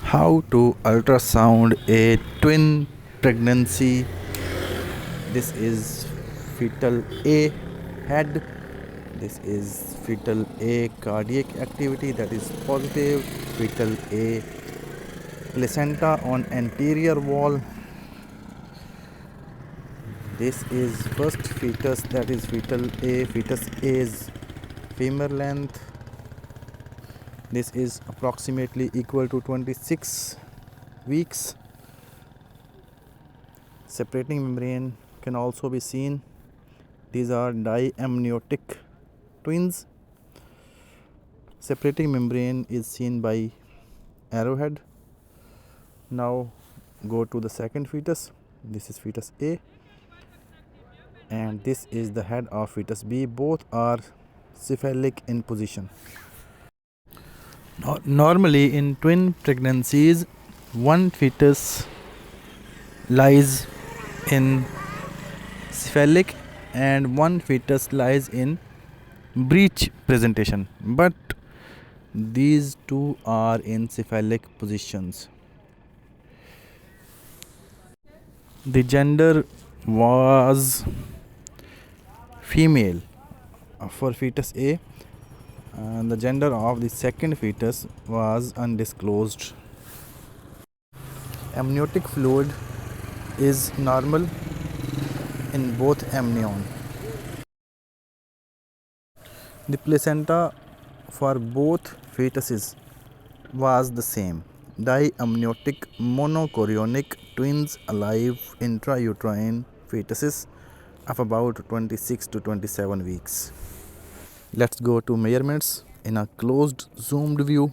How to ultrasound a twin pregnancy. This is fetal A head. This is fetal A cardiac activity, that is positive. Fetal A placenta on anterior wall. This is first fetus, that is fetal A. Fetus A's femur length. This is approximately equal to 26 weeks. Separating membrane can also be seen. These are diamniotic twins. Separating membrane is seen by arrowhead. Now go to the second fetus. This is fetus A, and this is the head of fetus B. Both are cephalic in position. Normally in twin pregnancies, one fetus lies in cephalic and one fetus lies in breech presentation, but these two are in cephalic positions. The gender was female for fetus A, and the gender of the second fetus was undisclosed. Amniotic fluid is normal in both amnion. The placenta for both fetuses was the same. Diamniotic monochorionic twins alive intrauterine fetuses of about 26 to 27 weeks. Let's go to measurements in a closed zoomed view.